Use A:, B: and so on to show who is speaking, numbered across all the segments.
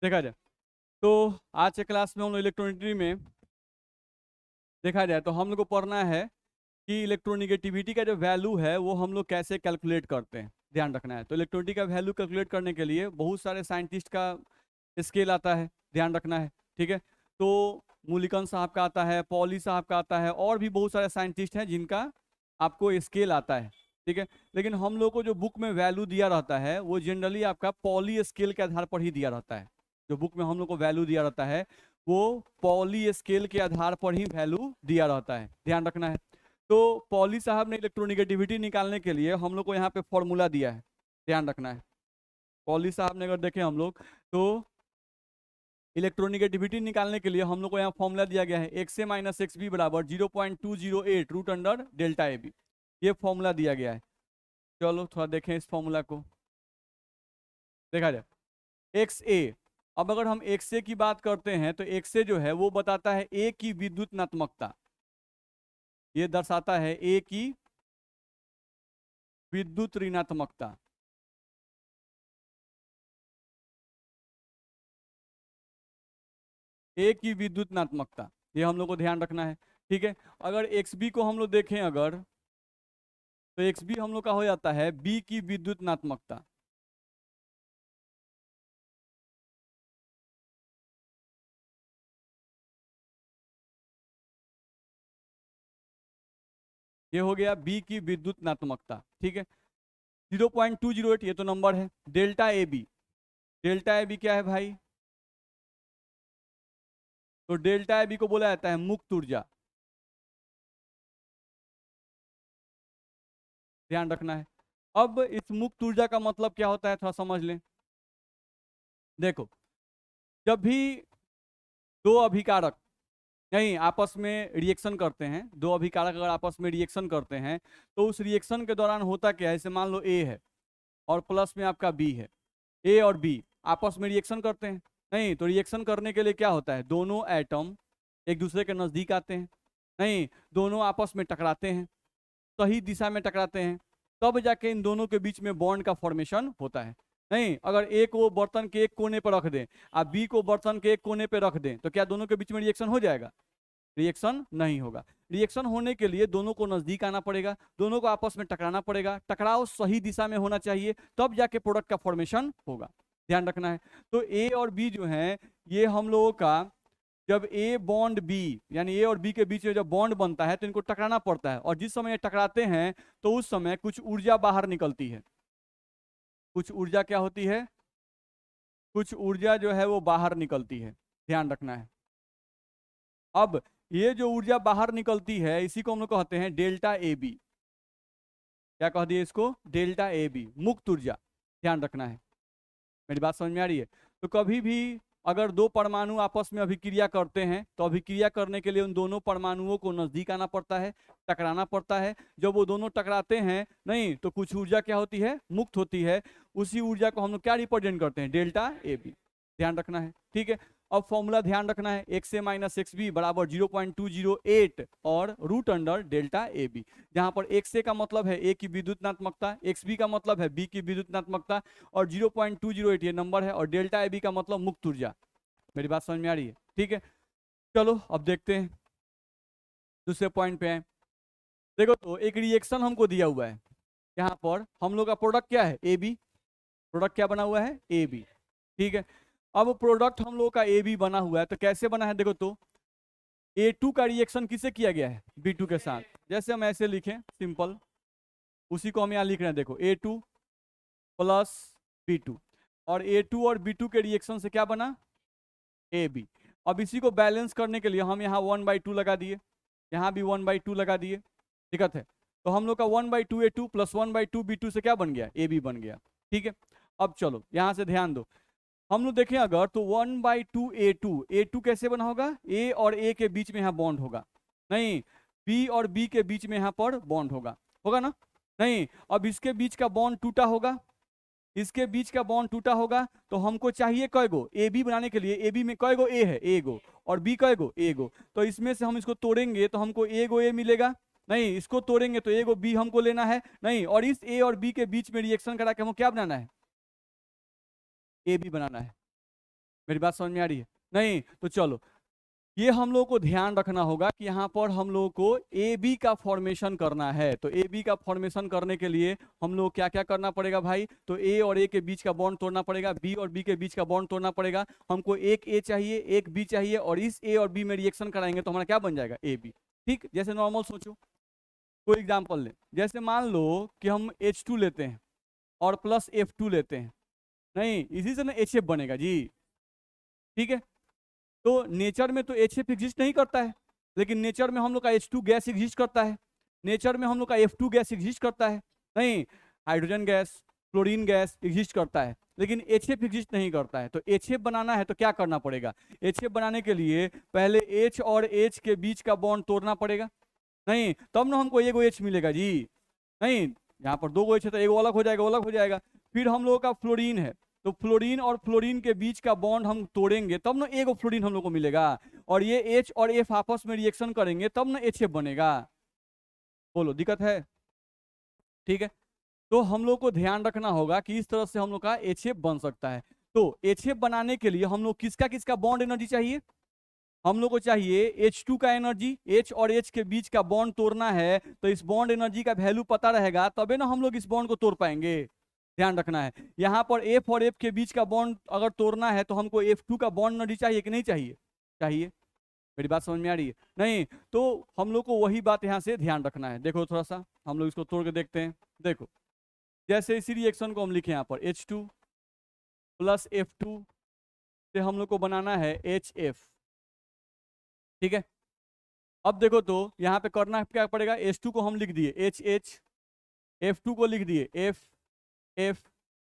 A: देखा जाए तो आज के क्लास में हम लोग इलेक्ट्रोनिटी में देखा जाए तो हम लोग को पढ़ना है कि इलेक्ट्रोनिगेटिविटी का जो वैल्यू है वो हम लोग कैसे कैलकुलेट करते हैं, ध्यान रखना है। तो इलेक्ट्रोनिटी का वैल्यू कैलकुलेट करने के लिए बहुत सारे साइंटिस्ट का स्केल आता है, ध्यान रखना है, ठीक है। तो मूलिकन साहब का आता है, पॉली साहब का आता है, और भी बहुत सारे साइंटिस्ट हैं जिनका आपको स्केल आता है, ठीक है। लेकिन हम लोग को जो बुक में वैल्यू दिया रहता है वो जनरली आपका पॉली स्केल के आधार पर ही दिया रहता है। जो बुक में हम लोग को वैल्यू दिया रहता है वो पॉली स्केल के आधार पर ही वैल्यू दिया रहता है, ध्यान रखना है। तो पॉली साहब ने इलेक्ट्रोनिगेटिविटी निकालने के लिए हम लोग को यहाँ पे फॉर्मूला दिया है, ध्यान रखना है। पॉली साहब ने अगर देखें हम लोग तो इलेक्ट्रोनिगेटिविटी निकालने के लिए हम लोग को यहाँ फॉर्मूला दिया गया है x a minus x b बराबर 0.208 root under delta a b, ये फॉर्मूला दिया गया है। चलो थोड़ा देखें इस फॉर्मूला को, देखा जाए एक्स ए। अब अगर हम एक्स ए की बात करते हैं तो एक्स ए जो है वो बताता है ए की विद्युत नात्मकता, ये दर्शाता है ए की विद्युत ऋणात्मकता। ए की विद्युत नात्मकता ये हम लोग को ध्यान रखना है, ठीक है। अगर एक्स बी को हम लोग देखें अगर तो एक्स बी हम लोग का हो जाता है बी की विद्युत नात्मकता। ये हो गया बी की विद्युत नात्मकता, ठीक है। 0.208 ये तो नंबर है। Delta a b, delta a b क्या है भाई? तो डेल्टा ए बी को बोला जाता है मुक्त ऊर्जा, ध्यान रखना है। अब इस मुक्त ऊर्जा का मतलब क्या होता है थोड़ा समझ लें। देखो, जब भी दो अभिकारक नहीं आपस में रिएक्शन करते हैं, दो अभिकारक अगर आपस में रिएक्शन करते हैं तो उस रिएक्शन के दौरान होता क्या है, जैसे मान लो ए है और प्लस में आपका बी है, ए और बी आपस में रिएक्शन करते हैं। नहीं तो रिएक्शन करने के लिए क्या होता है, दोनों एटम एक दूसरे के नजदीक आते हैं, नहीं दोनों आपस में टकराते हैं, सही दिशा में टकराते हैं, तब जाके इन दोनों के बीच में बॉन्ड का फॉर्मेशन होता है। नहीं अगर ए को बर्तन के एक कोने पर रख दें आप बी को बर्तन के एक कोने पर रख दें तो क्या दोनों के बीच में रिएक्शन हो जाएगा? रिएक्शन नहीं होगा। रिएक्शन होने के लिए दोनों को नजदीक आना पड़ेगा, दोनों को आपस में टकराना पड़ेगा, टकराव सही दिशा में होना चाहिए, तब जाके प्रोडक्ट का फॉर्मेशन होगा, ध्यान रखना है। तो ए और बी जो है ये हम लोगों का जब ए बॉन्ड बी यानी ए और बी के बीच में जब बॉन्ड बनता है तो इनको टकराना पड़ता है, और जिस समय ये टकराते हैं तो उस समय कुछ ऊर्जा बाहर निकलती है। कुछ ऊर्जा क्या होती है? कुछ ऊर्जा जो है वो बाहर निकलती है, ध्यान रखना है। अब ये जो ऊर्जा बाहर निकलती है इसी को हम लोग कहते हैं डेल्टा ए बी। क्या कह दिए इसको? डेल्टा ए बी, मुक्त ऊर्जा, ध्यान रखना है। मेरी बात समझ में आ रही है? तो कभी भी अगर दो परमाणु आपस में अभिक्रिया करते हैं तो अभिक्रिया करने के लिए उन दोनों परमाणुओं को नजदीक आना पड़ता है, टकराना पड़ता है। जब वो दोनों टकराते हैं नहीं तो कुछ ऊर्जा क्या होती है, मुक्त होती है। उसी ऊर्जा को हम लोग क्या रिप्रेजेंट करते हैं, डेल्टा ए बी, ध्यान रखना है, ठीक है। अब फॉर्मूला ध्यान रखना है, x a minus x b बराबर 0.208 और root under delta a b, जहां पर एक्स ए का मतलब है ए की विद्युतनात्मकता, एक्स बी का मतलब है बी की विद्युतनात्मकता, और 0.208 ये नंबर है, और डेल्टा ए बी का मतलब मुक्त ऊर्जा। मेरी बात समझ में आ रही है? ठीक है, चलो अब देखते हैं दूसरे पॉइंट पे आए। देखो तो एक रिएक्शन हमको दिया हुआ है, यहाँ पर हम लोग का प्रोडक्ट क्या है, ए बी। प्रोडक्ट क्या बना हुआ है, ए बी, ठीक है। अब प्रोडक्ट हम लोग का ए बी बना हुआ है तो कैसे बना है, देखो तो A2 का रिएक्शन किसे किया गया है, B2 के साथ। जैसे हम ऐसे लिखें सिंपल, उसी को हम यहाँ लिख रहे हैं, देखो A2 प्लस B2, और A2 और B2 के रिएक्शन से क्या बना, AB। अब इसी को बैलेंस करने के लिए हम यहाँ 1/2 लगा दिए, यहाँ भी 1/2 लगा दिए, दिक्कत है। तो हम लोग का 1/2 A2 प्लस 1/2 B2 से क्या बन गया, AB बन गया, ठीक है। अब चलो यहाँ से ध्यान दो, हम लोग देखें अगर तो 1/2 A2 कैसे बना होगा, A और A के बीच में यहाँ बॉन्ड होगा, नहीं B और B के बीच में यहाँ पर बॉन्ड होगा, होगा ना? नहीं अब इसके बीच का बॉन्ड टूटा होगा, इसके बीच का बॉन्ड टूटा होगा, तो हमको चाहिए कै गो, ए बी बनाने के लिए ए बी में कै गो ए है, ए गो, और बी कै गो, ए गो। तो इसमें से हम इसको तोड़ेंगे तो हमको ए गो ए मिलेगा, नहीं इसको तोड़ेंगे तो ए गो बी हमको लेना है, नहीं और इस ए और बी के बीच में रिएक्शन करा के हमको क्या बनाना है, ए बी बनाना है। मेरी बात समझ में आ रही है? नहीं तो चलो, ये हम लोग को ध्यान रखना होगा कि यहाँ पर हम लोग को ए बी का फॉर्मेशन करना है। तो ए बी का फॉर्मेशन करने के लिए हम लोग क्या क्या करना पड़ेगा भाई? तो ए और ए के बीच का बॉन्ड तोड़ना पड़ेगा, बी और बी के बीच का बॉन्ड तोड़ना पड़ेगा। हमको एक ए चाहिए, एक बी चाहिए, और इस ए और बी में रिएक्शन कराएंगे तो हमारा क्या बन जाएगा? A b. ठीक, जैसे नॉर्मल सोचो, कोई एग्जाम्पल ले, जैसे मान लो कि हम H2 लेते हैं और प्लस F2 लेते हैं, नहीं इसी से ना HF बनेगा जी। ठीक है, तो नेचर में तो HF एग्जिस्ट नहीं करता है, लेकिन नेचर में हम लोग का H2 गैस एग्जिस्ट करता है, नेचर में हम लोग का F2 गैस एग्जिस्ट करता है, नहीं hydrogen gas, chlorine gas exist करता है, लेकिन HF एग्जिस्ट नहीं करता है। तो HF बनाना है तो क्या करना पड़ेगा? HF बनाने के लिए पहले H और H के बीच का बॉन्ड तोड़ना पड़ेगा, नहीं तब ना हमको एगो H मिलेगा जी। नहीं, यहाँ पर दो गो H है तो एगो अलग हो जाएगा, अलग हो जाएगा। फिर हम लोगों का फ्लोरीन है, तो फ्लोरीन और फ्लोरीन के बीच का बॉन्ड हम तोड़ेंगे तब ना एगो फ्लोरीन हम लोग को मिलेगा, और ये H और F आपस में रिएक्शन करेंगे तब ना HF बनेगा। बोलो दिक्कत है? ठीक है, तो हम लोग को ध्यान रखना होगा कि इस तरह से हम लोग का HF बन सकता है। तो HF बनाने के लिए हम लोग किसका किसका बॉन्ड एनर्जी चाहिए? हम लोग को चाहिए H2 का एनर्जी, H और H के बीच का बॉन्ड तोड़ना है तो इस बॉन्ड एनर्जी का वैल्यू पता रहेगा तबे ना हम लोग इस बॉन्ड को तोड़ पाएंगे। ध्यान रखना है, यहाँ पर F और F के बीच का बॉन्ड अगर तोड़ना है तो हमको F2 का बॉन्ड एनर्जी चाहिए कि नहीं चाहिए? चाहिए। मेरी बात समझ में आ रही है? नहीं तो हम लोग को वही बात यहाँ से ध्यान रखना है। देखो थोड़ा सा हम लोग इसको तोड़ के देखते हैं। देखो जैसे इसी रिएक्शन को हम लिखे यहाँ पर H2 प्लस F2 से हम लोग को बनाना है HF। ठीक है, अब देखो तो यहाँ पे करना क्या पड़ेगा? H2 को हम लिख दिए HH, F2 को लिख दिए FF,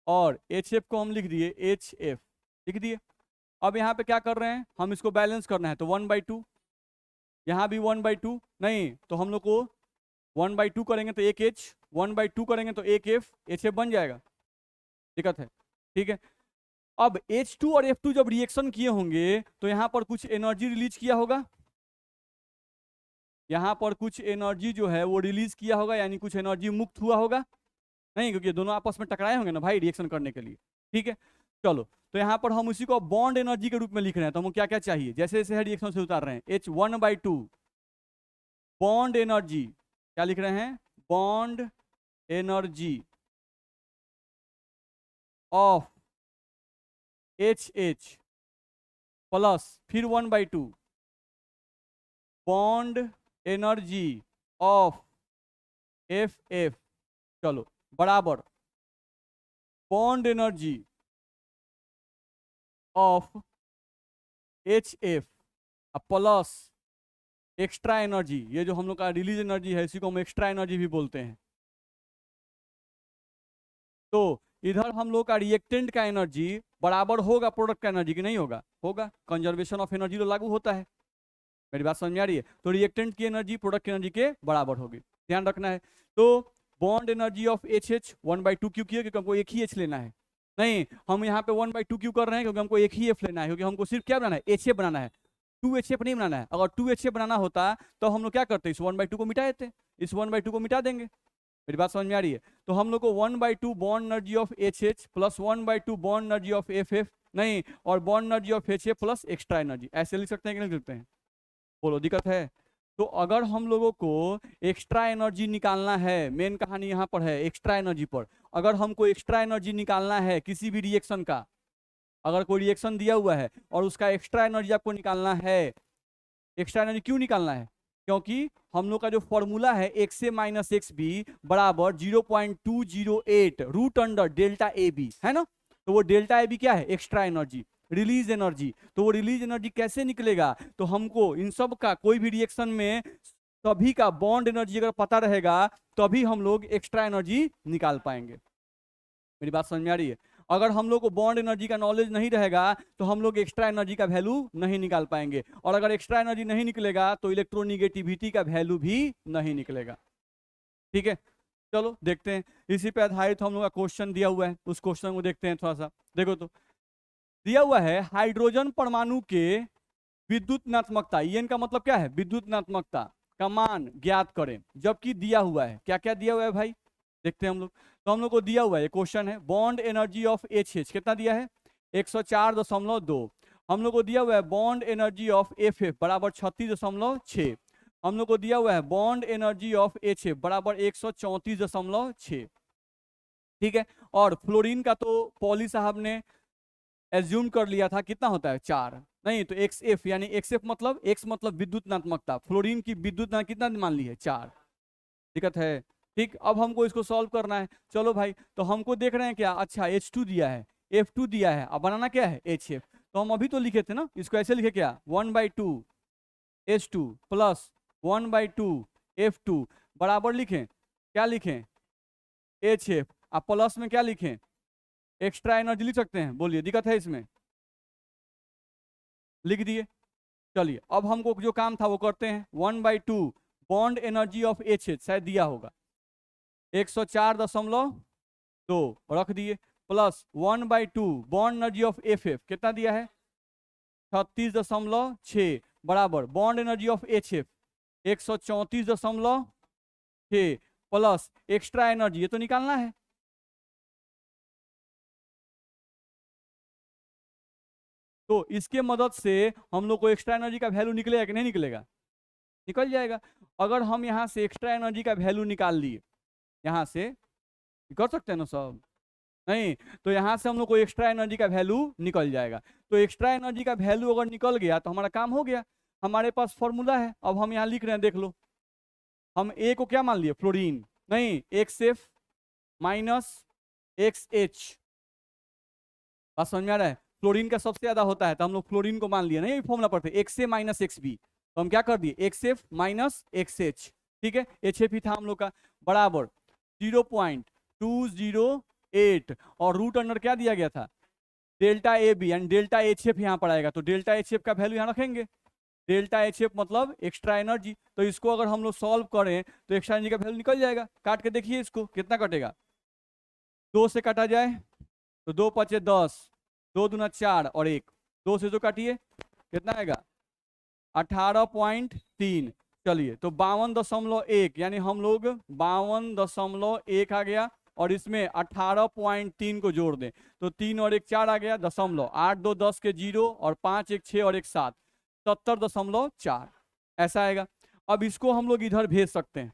A: और HF को हम लिख दिए HF, लिख दिए। अब यहाँ पे क्या कर रहे हैं? हम इसको बैलेंस करना है तो 1/2, यहाँ भी 1/2, नहीं तो हम लोग को 1/2 करेंगे तो एक H, 1/2 करेंगे तो एक F, HF बन जाएगा। दिक्कत है? ठीक है, अब H2 और F2 जब रिएक्शन किए होंगे तो यहाँ पर कुछ एनर्जी रिलीज किया होगा, यहाँ पर कुछ एनर्जी जो है वो रिलीज किया होगा, यानी कुछ एनर्जी मुक्त हुआ होगा, नहीं क्योंकि दोनों आपस में टकराए होंगे ना भाई रिएक्शन करने के लिए। ठीक है, चलो तो यहाँ पर हम उसी को बॉन्ड एनर्जी के रूप में लिख रहे हैं, तो हमको क्या क्या चाहिए? जैसे जैसे है रिएक्शन से उतार रहे हैं, H1/2 बॉन्ड एनर्जी, क्या लिख रहे हैं? Bond energy of HH plus फिर 1/2 बॉन्ड एनर्जी ऑफ FF, चलो बराबर bond energy of HF plus extra energy, ये जो हम लोग का रिलीज एनर्जी है इसी को हम एक्स्ट्रा एनर्जी भी बोलते हैं। तो इधर हम लोग का रिएक्टेंट का एनर्जी बराबर होगा प्रोडक्ट का एनर्जी की नहीं होगा? होगा, कंजर्वेशन ऑफ एनर्जी तो लागू होता है। मेरी बात समझ में आ रही है? तो रिएक्टेंट की एनर्जी प्रोडक्ट की एनर्जी के बराबर होगी, ध्यान रखना है। तो बॉन्ड एनर्जी ऑफ HH 1/2 क्यों किया? क्योंकि हमको एक ही H लेना है। नहीं, हम यहाँ पे 1/2 क्यों कर रहे हैं? क्योंकि हमको एक ही F लेना है, क्योंकि हमको सिर्फ क्या बनाना है? HF बनाना है, 2HF नहीं बनाना है। अगर 2HF बनाना होता तो हम लोग क्या करते? इस 1/2 को मिटा देते, इस 1/2 को मिटा देंगे। मेरी बात समझ में आ रही है? तो हम लोग को 1/2 bond energy of HH plus 1/2 bond energy of FF, नहीं और bond energy of HF plus extra energy, ऐसे लिख सकते हैं कि नहीं लिख सकते हैं? बोलो दिक्कत है? तो अगर हम लोगों को एक्स्ट्रा एनर्जी निकालना है, मेन कहानी यहाँ पर है एक्स्ट्रा एनर्जी पर। अगर हमको एक्स्ट्रा एनर्जी निकालना है किसी भी रिएक्शन का, अगर कोई रिएक्शन दिया हुआ है और उसका एक्स्ट्रा एनर्जी आपको निकालना है, एक्स्ट्रा एनर्जी क्यों निकालना है? क्योंकि हम लोग का जो फॉर्मूला है XA माइनस XB बराबर 0.208 रूट अंडर डेल्टा AB है ना। तो वो डेल्टा AB क्या है? Extra energy, release energy. तो वो रिलीज एनर्जी कैसे निकलेगा? तो हमको इन सब का कोई भी रिएक्शन में सभी का बॉन्ड एनर्जी अगर पता रहेगा तभी हम लोग एक्स्ट्रा एनर्जी निकाल पाएंगे। मेरी बात समझ में आ रही है? अगर हम लोग को बॉन्ड एनर्जी का नॉलेज नहीं रहेगा तो हम लोग एक्स्ट्रा एनर्जी का वैल्यू नहीं निकाल पाएंगे, और अगर एक्स्ट्रा एनर्जी नहीं निकलेगा तो इलेक्ट्रोनिगेटिविटी का वैल्यू भी नहीं निकलेगा। ठीक है, चलो देखते हैं। इसी पे आधारित हम लोग का क्वेश्चन दिया हुआ है, उस क्वेश्चन को देखते हैं थोड़ा सा। देखो तो दिया हुआ है हाइड्रोजन परमाणु के विद्युत ऋणात्मकता, EN का मतलब क्या है? विद्युत ऋणात्मकता का मान ज्ञात करें। जबकि दिया हुआ है, क्या क्या दिया हुआ है भाई? देखते हैं हम लोग। तो हम लोग को दिया हुआ है, क्वेश्चन है बॉन्ड एनर्जी ऑफ HH कितना दिया है? 104.2, हम लोग को दिया हुआ है bond energy of F F बराबर 36.6। हम लोग को दिया हुआ है bond energy of H F बराबर 134.6। ठीक है, और फ्लोरीन का तो पॉली साहब ने एज्यूम कर लिया था कितना होता है 4। नहीं तो एक्स एफ यानी एक्स एफ मतलब एक्स मतलब विद्युत नात्मकता, फ्लोरीन की विद्युत कितना मान ली है 4। दिक्कत है। ठीक, अब हमको इसको सॉल्व करना है। चलो भाई, तो हमको देख रहे हैं क्या, अच्छा H2 दिया है, F2 दिया है, अब बनाना क्या है HF। तो हम अभी तो लिखे थे ना, इसको ऐसे लिखे क्या 1/2 H2 प्लस 1/2 F2 बराबर लिखें क्या लिखें HF, अब प्लस में क्या लिखें एक्स्ट्रा एनर्जी लिख सकते हैं, बोलिए दिक्कत है इसमें, लिख दिए। चलिए अब हमको जो काम था वो करते हैं। 1/2 bond energy of H H शायद दिया होगा 104.2 रख दिए, plus 1/2 bond energy of F F कितना दिया है 36.6 बराबर bond energy of H F 134.6 plus extra energy ये तो निकालना है। तो इसके मदद से हम लोग को एक्स्ट्रा एनर्जी का वैल्यू निकलेगा कि नहीं निकलेगा, निकल जाएगा। अगर हम यहाँ से एक्स्ट्रा एनर्जी का वैल्यू निकाल लिए, यहाँ से कर सकते हैं ना सब, नहीं तो यहाँ से हम लोग को एक्स्ट्रा एनर्जी का वैल्यू निकल जाएगा। तो एक्स्ट्रा एनर्जी का वैल्यू अगर निकल गया तो हमारा काम हो गया। हमारे पास फॉर्मूला है, अब हम यहाँ लिख रहे हैं, देख लो। हम ए को क्या मान लिए फ्लोरीन, नहीं x F minus x H, बात समझ में आ रहा है। फ्लोरीन का सबसे ज्यादा होता है तो हम लोग फ्लोरीन को मान लिए, नहीं फॉर्मूला पढ़ते x a minus x B, तो हम क्या कर दिए x F minus x H. ठीक है, एच एफ ही था हम लोग का, बराबर 0.208 और रूट अंडर क्या दिया गया था delta a b and delta h f यहाँ पर आएगा, तो डेल्टा एच एफ का वैल्यू यहाँ रखेंगे। डेल्टा एच एफ मतलब एक्स्ट्रा एनर्जी, तो इसको अगर हम लोग सॉल्व करें तो एक्स्ट्रा एनर्जी का वैल्यू निकल जाएगा। काट के देखिए इसको कितना कटेगा, 2 से काटा जाए तो 2 पचे 10, 2 दूना 4 और 1, 2 से 2 काटिए कितना आएगा 18.3। चलिए तो 52.1 यानी हम लोग 52.1 आ गया, और इसमें 18.3 को जोड़ दें तो 3 और 1 4 आ गया, दशमलव 8 2 10 के 0 और 5 1 6 और 1 7, 70.4 ऐसा आएगा। अब इसको हम लोग इधर भेज सकते हैं,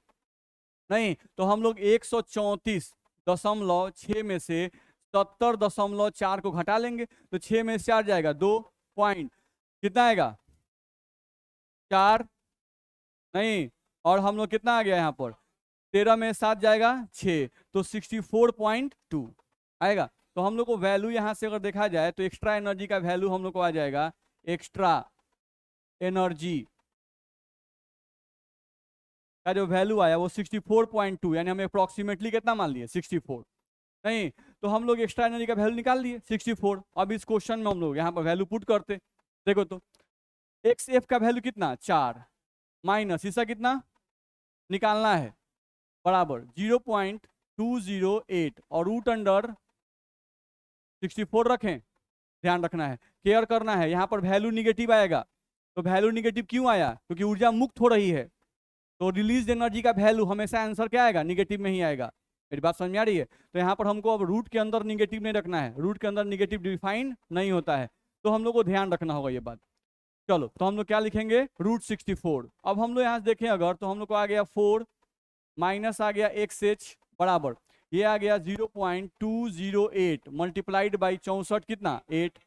A: नहीं तो हम लोग 134.6 में से 70.4 को घटा लेंगे तो 6 में से 4 जाएगा 2 पॉइंट कितना आएगा 4, नहीं और हम लोग कितना आ गया यहाँ पर 13 में 7 जाएगा 6, तो 64.2 आएगा। तो हम लोग को वैल्यू यहाँ से अगर देखा जाए तो एक्स्ट्रा एनर्जी का वैल्यू हम लोग को आ जाएगा, एक्स्ट्रा एनर्जी का जो वैल्यू आया वो 64.2, यानी हमें अप्रोक्सीमेटली कितना मान लिए 64, नहीं तो हम लोग एक्स्ट्रा एनर्जी का वैल्यू निकाल लिए 64। अब इस क्वेश्चन में हम लोग यहाँ पर वैल्यू पुट करते, देखो तो एक्स एफ का वैल्यू कितना 4 माइनस इसका कितना निकालना है बराबर 0.208 और रूट अंडर 64 रखें। ध्यान रखना है, केयर करना है, यहाँ पर वैल्यू निगेटिव आएगा। तो वैल्यू निगेटिव क्यों आया, क्योंकि ऊर्जा मुक्त हो रही है, तो रिलीज एनर्जी का वैल्यू हमेशा आंसर क्या आएगा निगेटिव में ही आएगा। मेरी बात समझ में आ रही है। तो यहाँ पर हमको अब रूट के अंदर निगेटिव नहीं रखना है, रूट के अंदर निगेटिव डिफाइन नहीं होता है, तो हम लोग को ध्यान रखना होगा ये बात। चलो तो हम लोग क्या लिखेंगे √64। अब हम लोग यहाँ से देखें अगर तो हम लोग को आ गया 4 माइनस आ गया एक्स एच बराबर ये आ गया 0.208 मल्टीप्लाइड बाई 64 कितना 8।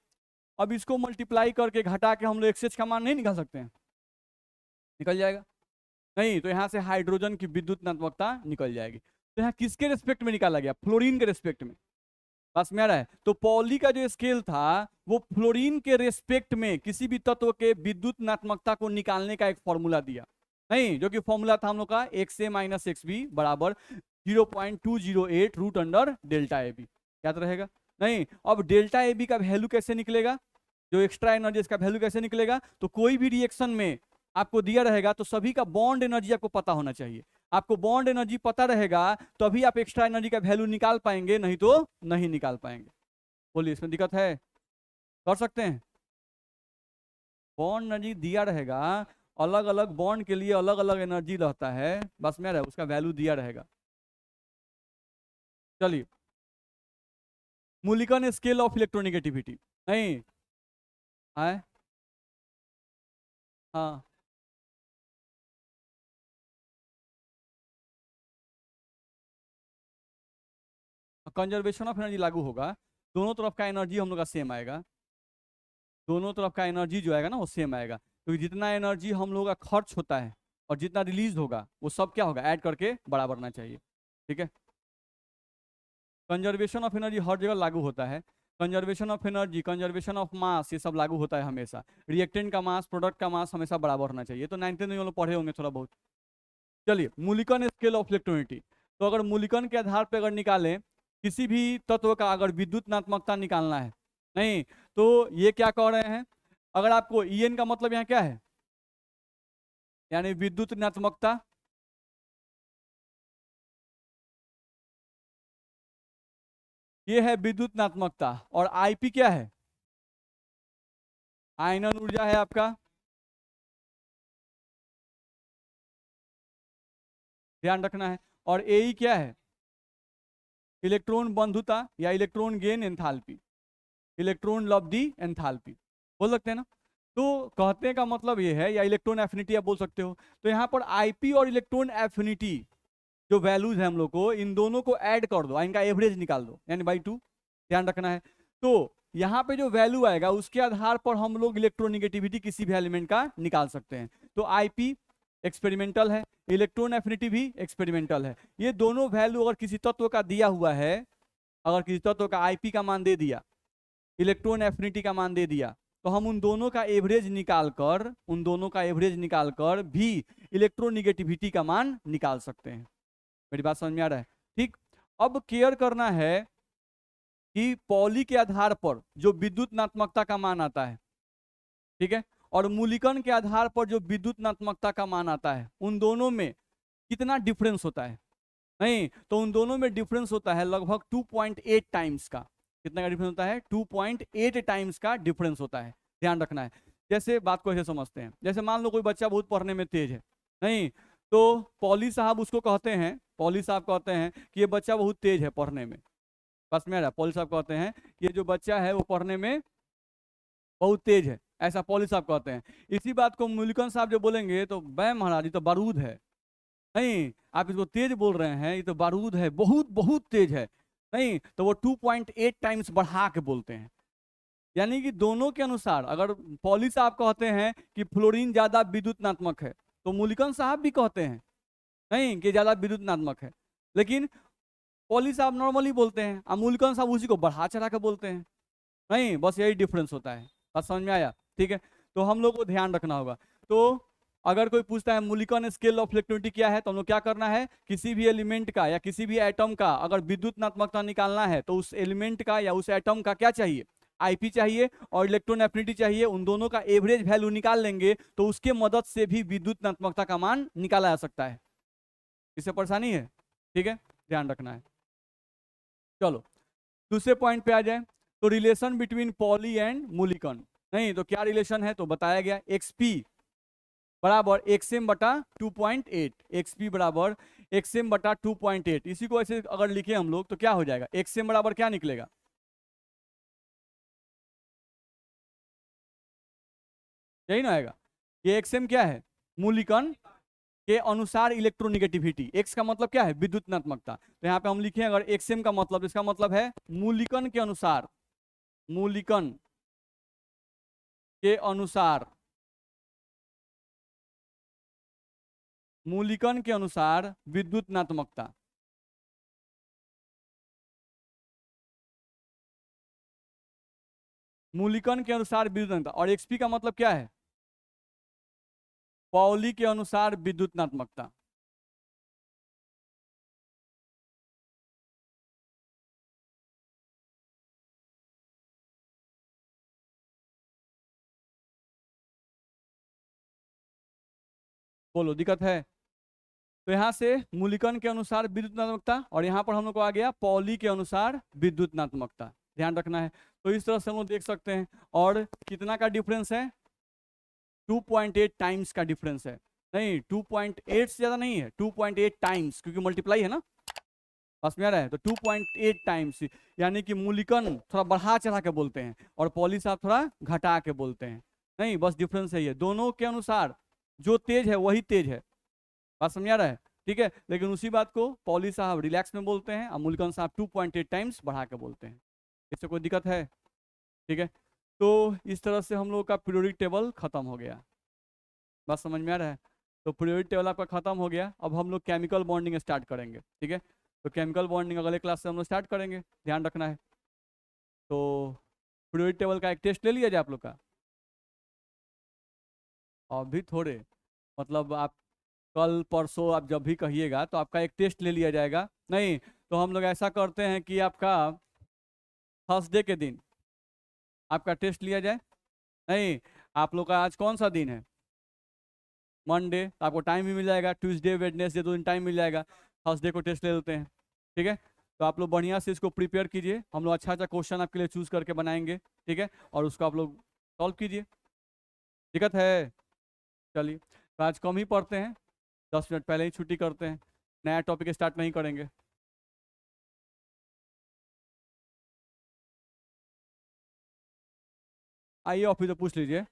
A: अब इसको मल्टीप्लाई करके घटा के हम लोग एक्स एच का मान नहीं निकाल सकते हैं, निकल जाएगा, नहीं तो यहाँ से हाइड्रोजन की विद्युत नात्मकता निकल जाएगी। तो यहाँ किसके रेस्पेक्ट में निकाला गया, फ्लोरीन के रेस्पेक्ट में, बस में आ रहा है। तो पॉली का जो स्केल था वो फ्लोरीन के रेस्पेक्ट में किसी भी तत्व के विद्युत नात्मकता को निकालने का एक फॉर्मूला दिया, नहीं जो कि फॉर्मूला था हम लोग का x a minus x b बराबर 0.208 root under delta a b, याद रहेगा। नहीं अब डेल्टा ए बी का वैल्यू कैसे निकलेगा, जो एक्स्ट्रा एनर्जी इसका वैल्यू कैसे निकलेगा, तो कोई भी रिएक्शन में आपको दिया रहेगा तो सभी का बॉन्ड एनर्जी आपको पता होना चाहिए। आपको बॉन्ड एनर्जी पता रहेगा तभी आप एक्स्ट्रा एनर्जी का वैल्यू निकाल पाएंगे, नहीं तो नहीं निकाल पाएंगे। बोलिए इसमें दिक्कत है, कर सकते हैं। बॉन्ड एनर्जी दिया रहेगा, अलग अलग बॉन्ड के लिए अलग अलग एनर्जी रहता है, बस में उसका वैल्यू दिया रहेगा। चलिए मूलिकन स्केल ऑफ इलेक्ट्रोनेगेटिविटी, नहीं है। हाँ, कंजर्वेशन ऑफ एनर्जी लागू होगा, दोनों तरफ का एनर्जी हम लोग का सेम आएगा, दोनों तरफ का एनर्जी जो आएगा ना वो सेम आएगा, क्योंकि जितना एनर्जी हम लोग का खर्च होता है और जितना रिलीज होगा वो सब क्या होगा, ऐड करके बराबर होना चाहिए। ठीक है, कंजर्वेशन ऑफ एनर्जी हर जगह लागू होता है, conservation of energy, conservation of mass, ये सब लागू होता है हमेशा। रिएक्टेंट का मास, प्रोडक्ट का मास हमेशा बराबर होना चाहिए, तो 9th में लोग पढ़े होंगे थोड़ा बहुत। चलिए, मूलिकन स्केल ऑफ इलेक्ट्रोनिटी, तो अगर मूलिकन के आधार पर अगर निकालें किसी भी तत्व का अगर विद्युतनात्मकता निकालना है, नहीं तो ये क्या कह रहे हैं, अगर आपको ईएन का मतलब यहाँ क्या है, यानी विद्युतनात्मकता, ये है विद्युतनात्मकता, और आईपी क्या है, आयनन ऊर्जा है आपका, ध्यान रखना है। और एई क्या है, इलेक्ट्रॉन बंधुता या इलेक्ट्रॉन गेन एंथैल्पी, इलेक्ट्रॉन लब्धि एंथैल्पी बोल सकते हैं ना। तो कहने का मतलब ये है, या इलेक्ट्रॉन एफिनिटी आप बोल सकते हो। तो यहाँ पर आईपी और इलेक्ट्रॉन एफिनिटी जो वैल्यूज है हम लोग को, इन दोनों को ऐड कर दो, इनका एवरेज निकाल दो, यानी बाई 2, ध्यान रखना है। तो यहाँ पे जो वैल्यू आएगा उसके आधार पर हम लोग इलेक्ट्रोनिगेटिविटी किसी भी एलिमेंट का निकाल सकते हैं। तो आईपी एक्सपेरिमेंटल है, इलेक्ट्रॉन एफिनिटी भी एक्सपेरिमेंटल है। ये दोनों वैल्यू अगर किसी तत्व का दिया हुआ है, अगर किसी तत्व का आईपी का मान दे दिया, इलेक्ट्रॉन एफिनिटी का मान दे दिया, तो हम उन दोनों का एवरेज निकालकर, उन दोनों का एवरेज निकालकर भी इलेक्ट्रोनिगेटिविटी का मान निकाल सकते हैं। मेरी बात समझ में आ रहा है? ठीक, अब केयर करना है कि पॉली के आधार पर जो विद्युतनात्मकता का मान आता है, ठीक है, और मूलिकन के आधार पर जो विद्युतनात्मकता का मान आता है, उन दोनों में कितना डिफरेंस होता है। नहीं तो उन दोनों में डिफरेंस होता है लगभग 2.8 टाइम्स का। कितना का डिफरेंस होता है? 2.8 टाइम्स का डिफरेंस होता है, ध्यान रखना है। जैसे बात को ऐसे समझते हैं, जैसे मान लो कोई बच्चा बहुत पढ़ने में तेज है, नहीं तो पॉली साहब उसको कहते हैं, पॉली साहब कहते हैं कि ये बच्चा बहुत तेज है पढ़ने में, बस मेरा पॉली साहब कहते हैं कि ये जो बच्चा है वो पढ़ने में बहुत तेज है, ऐसा पॉली साहब कहते हैं। इसी बात को मुल्कन साहब जो बोलेंगे तो बै महाराज ये तो बारूद है, नहीं आप इसको तेज बोल रहे हैं, ये तो बारूद है, बहुत बहुत तेज है, नहीं तो वो 2.8 टाइम्स बढ़ा के बोलते हैं। यानी कि दोनों के अनुसार, अगर पॉली साहब कहते हैं कि फ्लोरीन ज्यादा विद्युतनात्मक है, तो मुल्कन साहब भी कहते हैं नहीं कि ज्यादा विद्युतनात्मक है, लेकिन पॉली साहब नॉर्मली बोलते हैं, मुल्कन साहब उसी को बढ़ा चढ़ा के बोलते हैं। नहीं बस यही डिफरेंस होता है, बात समझ में आया? ठीक है, तो हम लोग को ध्यान रखना होगा। तो अगर कोई पूछता है मूलिकन स्केल ऑफ इलेक्ट्रिसिटी क्या है, तो हम लोग क्या करना है, किसी भी एलिमेंट का या किसी भी एटम का अगर विद्युतनात्मकता निकालना है, तो उस एलिमेंट का या उस एटम का क्या चाहिए, आईपी चाहिए और इलेक्ट्रॉन एफिनिटी चाहिए, उन दोनों का एवरेज वैल्यू निकाल लेंगे तो उसके मदद से भी विद्युतनात्मकता का मान निकाला जा सकता है। इससे परेशानी है? ठीक है, ध्यान रखना है। चलो दूसरे पॉइंट पे आ जाए, तो relation between poly and Mulliken, नहीं तो क्या रिलेशन है, तो बताया गया एक्सपी बराबर एक्सएम बटा 2.8, एक्सपी बराबर एक्सएम बटा 2.8। इसी को ऐसे अगर लिखे हम लोग तो क्या हो जाएगा, एक्सएम बराबर क्या निकलेगा, यही ना आएगा। ये एक्सएम क्या है, मूलिकन के अनुसार इलेक्ट्रोनिगेटिविटी, एक्स का मतलब क्या है, विद्युतनात्मकता। तो यहाँ पे हम लिखे अगर एक्सएम का मतलब, इसका मतलब है मूलिकन के अनुसार, मूलिकन के अनुसार, मूलिकन के अनुसार विद्युतनात्मकता, मूलिकन के अनुसार विद्युतनात्मकता, और एक्सपी का मतलब क्या है, पॉली के अनुसार विद्युतनात्मकता। बोलो दिक्कत है? तो यहाँ से मूलिकन के अनुसार विद्युतनात्मकता, और यहाँ पर हम लोग को आ गया पॉली के अनुसार विद्युतनात्मकता, ध्यान रखना है। तो इस तरह से हम लोग देख सकते हैं, और कितना का डिफरेंस है, 2.8 टाइम्स का डिफरेंस है, नहीं 2.8 से ज्यादा नहीं है, 2.8 टाइम्स, क्योंकि मल्टीप्लाई है ना, बस में आ रहा है। तो 2.8 टाइम्स, यानी कि मूल्यांकन थोड़ा बढ़ा चढ़ा के बोलते हैं और पॉली साहब थोड़ा घटा के बोलते हैं। नहीं, बस डिफरेंस है ये, दोनों के अनुसार जो तेज है वही तेज है। बात समझ आ रहा है? ठीक है, लेकिन उसी बात को पॉली साहब रिलैक्स में बोलते हैं और मूल्यांकन साहब 2.8 टाइम्स बढ़ा के बोलते हैं। इससे कोई दिक्कत है? ठीक है, तो इस तरह से हम लोग का पीरियोडिक टेबल खत्म हो गया। बात समझ में आ रहा है? तो पीरियोडिक टेबल आपका खत्म हो गया। अब हम लोग केमिकल बॉन्डिंग स्टार्ट करेंगे। ठीक है, तो केमिकल बॉन्डिंग अगले क्लास से हम लोग स्टार्ट करेंगे, ध्यान रखना है। तो पीरियोडिक टेबल का एक टेस्ट ले लिया जाए आप लोग का। अभी थोड़े, मतलब आप कल परसों आप जब भी कहिएगा तो आपका एक टेस्ट ले लिया जाएगा। नहीं तो हम लोग ऐसा करते हैं कि आपका थर्सडे के दिन आपका टेस्ट लिया जाए। नहीं, आप लोग का आज कौन सा दिन है? मंडे, तो आपको टाइम भी मिल जाएगा। ट्यूसडे वेडनेसडे 2 दिन टाइम मिल जाएगा। थर्सडे को टेस्ट ले लेते हैं। ठीक है, तो आप लोग बढ़िया से इसको प्रिपेयर कीजिए। हम लोग अच्छा अच्छा क्वेश्चन आपके लिए चूज करके बनाएंगे। ठीक है, और उसको आप लोग सॉल्व कीजिए। दिक्कत है? चलिए, तो आज कम ही पढ़ते हैं, 10 मिनट पहले ही छुट्टी करते हैं, नया टॉपिक स्टार्ट नहीं करेंगे। आइए ऑफिस में पूछ लीजिए।